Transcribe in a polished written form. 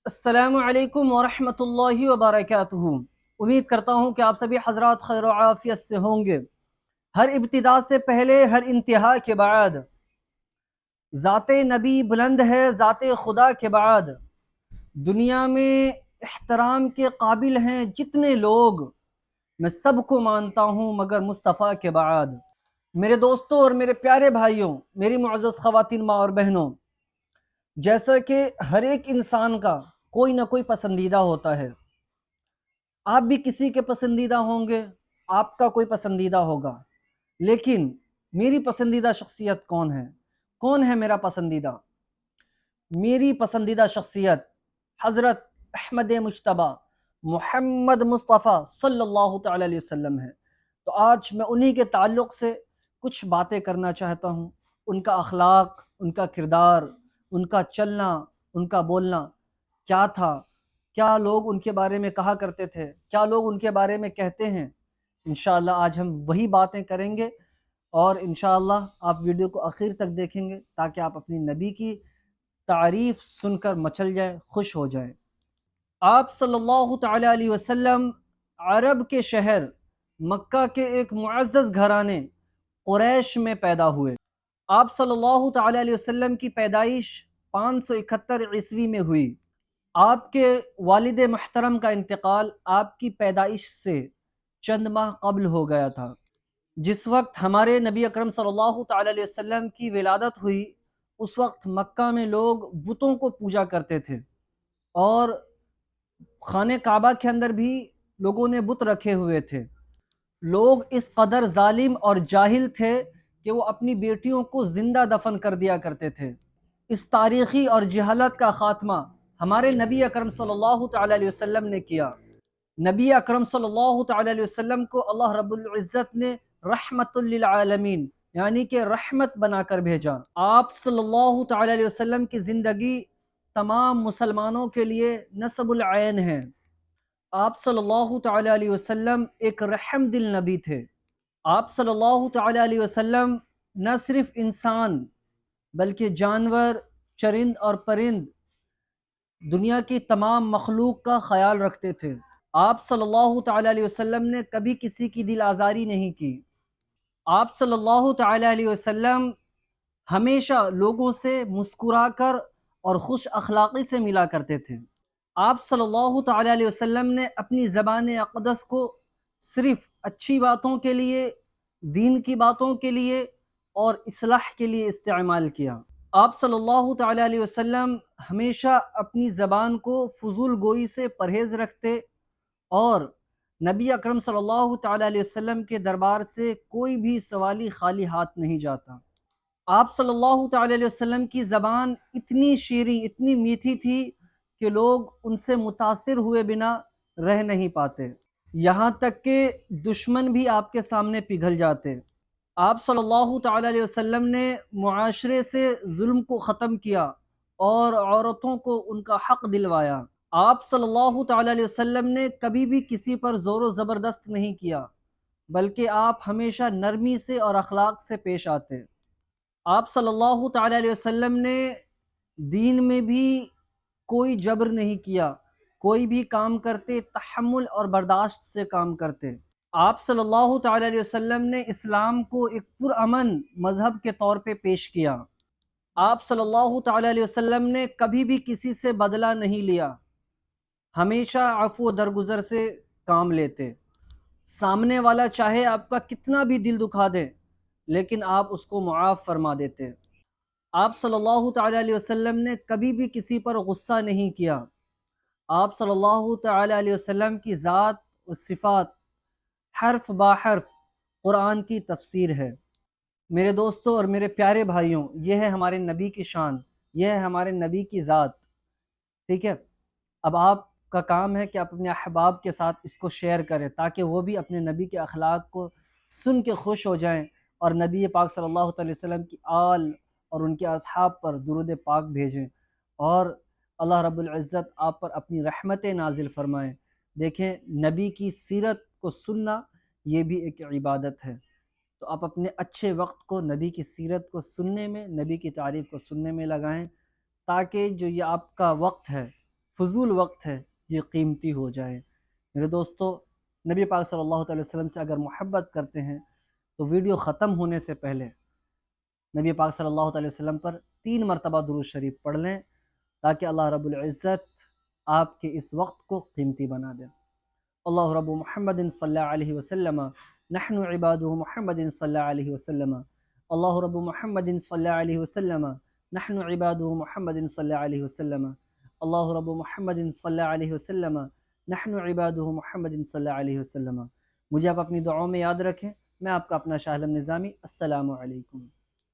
السلام علیکم ورحمۃ اللہ وبرکاتہ۔ امید کرتا ہوں کہ آپ سبھی حضرات خیر و عافیت سے ہوں گے۔ ہر ابتدا سے پہلے، ہر انتہا کے بعد ذات نبی بلند ہے، ذات خدا کے بعد دنیا میں احترام کے قابل ہیں جتنے لوگ، میں سب کو مانتا ہوں مگر مصطفیٰ کے بعد۔ میرے دوستوں اور میرے پیارے بھائیوں، میری معزز خواتین ماں اور بہنوں، جیسا کہ ہر ایک انسان کا کوئی نہ کوئی پسندیدہ ہوتا ہے، آپ بھی کسی کے پسندیدہ ہوں گے، آپ کا کوئی پسندیدہ ہوگا، لیکن میری پسندیدہ شخصیت کون ہے میرا پسندیدہ؟ میری پسندیدہ شخصیت حضرت احمد مجتبیٰ محمد مصطفیٰ صلی اللہ تعالی علیہ وسلم ہے۔ تو آج میں انہی کے تعلق سے کچھ باتیں کرنا چاہتا ہوں۔ ان کا اخلاق، ان کا کردار، ان کا چلنا، ان کا بولنا کیا تھا، کیا لوگ ان کے بارے میں کہا کرتے تھے، کیا لوگ ان کے بارے میں کہتے ہیں۔ انشاءاللہ آج ہم وہی باتیں کریں گے، اور انشاءاللہ آپ ویڈیو کو آخر تک دیکھیں گے تاکہ آپ اپنی نبی کی تعریف سن کر مچل جائیں، خوش ہو جائیں۔ آپ صلی اللہ تعالی علیہ وسلم عرب کے شہر مکہ کے ایک معزز گھرانے قریش میں پیدا ہوئے۔ آپ صلی اللہ تعالی علیہ وسلم کی پیدائش 571 عیسوی میں ہوئی۔ آپ کے والد محترم کا انتقال آپ کی پیدائش سے چند ماہ قبل ہو گیا تھا۔ جس وقت ہمارے نبی اکرم صلی اللہ تعالی علیہ وسلم کی ولادت ہوئی، اس وقت مکہ میں لوگ بتوں کو پوجا کرتے تھے، اور خانہ کعبہ کے اندر بھی لوگوں نے بت رکھے ہوئے تھے۔ لوگ اس قدر ظالم اور جاہل تھے کہ وہ اپنی بیٹیوں کو زندہ دفن کر دیا کرتے تھے۔ اس تاریخی اور جہالت کا خاتمہ ہمارے نبی اکرم صلی اللہ تعالی علیہ وسلم نے کیا۔ نبی اکرم صلی اللہ تعالی علیہ وسلم کو اللہ رب العزت نے رحمت للعالمین یعنی کہ رحمت بنا کر بھیجا۔ آپ صلی اللہ تعالی علیہ وسلم کی زندگی تمام مسلمانوں کے لیے نصب العین ہے۔ آپ صلی اللہ تعالی علیہ وسلم ایک رحم دل نبی تھے۔ آپ صلی اللہ تعالی علیہ وسلم نہ صرف انسان بلکہ جانور، چرند اور پرند، دنیا کی تمام مخلوق کا خیال رکھتے تھے۔ آپ صلی اللہ تعالی علیہ وسلم نے کبھی کسی کی دل آزاری نہیں کی۔ آپ صلی اللہ تعالی علیہ وسلم ہمیشہ لوگوں سے مسکرا کر اور خوش اخلاقی سے ملا کرتے تھے۔ آپ صلی اللہ تعالی علیہ وسلم نے اپنی زبان اقدس کو صرف اچھی باتوں کے لیے، دین کی باتوں کے لیے اور اصلاح کے لیے استعمال کیا۔ آپ صلی اللہ تعالی علیہ وسلم ہمیشہ اپنی زبان کو فضول گوئی سے پرہیز رکھتے، اور نبی اکرم صلی اللہ تعالی علیہ وسلم کے دربار سے کوئی بھی سوالی خالی ہاتھ نہیں جاتا۔ آپ صلی اللہ تعالی علیہ وسلم کی زبان اتنی شیریں، اتنی میٹھی تھی کہ لوگ ان سے متاثر ہوئے بنا رہ نہیں پاتے، یہاں تک کہ دشمن بھی آپ کے سامنے پگھل جاتے۔ آپ صلی اللہ تعالی علیہ وسلم نے معاشرے سے ظلم کو ختم کیا اور عورتوں کو ان کا حق دلوایا۔ آپ صلی اللہ تعالی علیہ وسلم نے کبھی بھی کسی پر زور و زبردست نہیں کیا، بلکہ آپ ہمیشہ نرمی سے اور اخلاق سے پیش آتے۔ آپ صلی اللہ تعالی علیہ وسلم نے دین میں بھی کوئی جبر نہیں کیا، کوئی بھی کام کرتے تحمل اور برداشت سے کام کرتے۔ آپ صلی اللہ تعالی علیہ وسلم نے اسلام کو ایک پرامن مذہب کے طور پہ پیش کیا۔ آپ صلی اللہ تعالی علیہ وسلم نے کبھی بھی کسی سے بدلہ نہیں لیا، ہمیشہ عفو و درگزر سے کام لیتے۔ سامنے والا چاہے آپ کا کتنا بھی دل دکھا دے، لیکن آپ اس کو معاف فرما دیتے۔ آپ صلی اللہ تعالی علیہ وسلم نے کبھی بھی کسی پر غصہ نہیں کیا۔ آپ صلی اللہ تعالی علیہ وسلم کی ذات و صفات حرف با حرف قرآن کی تفسیر ہے۔ میرے دوستوں اور میرے پیارے بھائیوں، یہ ہے ہمارے نبی کی شان، یہ ہے ہمارے نبی کی ذات، ٹھیک ہے؟ اب آپ کا کام ہے کہ آپ اپنے احباب کے ساتھ اس کو شیئر کریں تاکہ وہ بھی اپنے نبی کے اخلاق کو سن کے خوش ہو جائیں، اور نبی پاک صلی اللہ علیہ وسلم کی آل اور ان کے اصحاب پر درود پاک بھیجیں، اور اللہ رب العزت آپ پر اپنی رحمت نازل فرمائیں۔ دیکھیں، نبی کی سیرت کو سننا یہ بھی ایک عبادت ہے، تو آپ اپنے اچھے وقت کو نبی کی سیرت کو سننے میں، نبی کی تعریف کو سننے میں لگائیں، تاکہ جو یہ آپ کا وقت ہے فضول وقت ہے یہ قیمتی ہو جائے۔ میرے دوستو، نبی پاک صلی اللہ علیہ وسلم سے اگر محبت کرتے ہیں تو ویڈیو ختم ہونے سے پہلے نبی پاک صلی اللہ علیہ وسلم پر 3 مرتبہ درود شریف پڑھ لیں، تاکہ اللہ رب العزت آپ کے اس وقت کو قیمتی بنا دے۔ اللہ رب محمد صلی اللہ علیہ وسلم نحن عباده محمد صلی اللہ علیہ وسلم، اللہ رب محمد صلی اللہ علیہ وسلم نحن عباده محمد صلی اللہ علیہ وسلم، اللہ رب محمد صلی اللہ علیہ وسلم نحن عباده محمد صلی اللہ علیہ وسلم۔ مجھے آپ اپنی دعاؤں میں یاد رکھیں۔ میں آپ کا اپنا شاہ عالم نظامی۔ السلام علیکم۔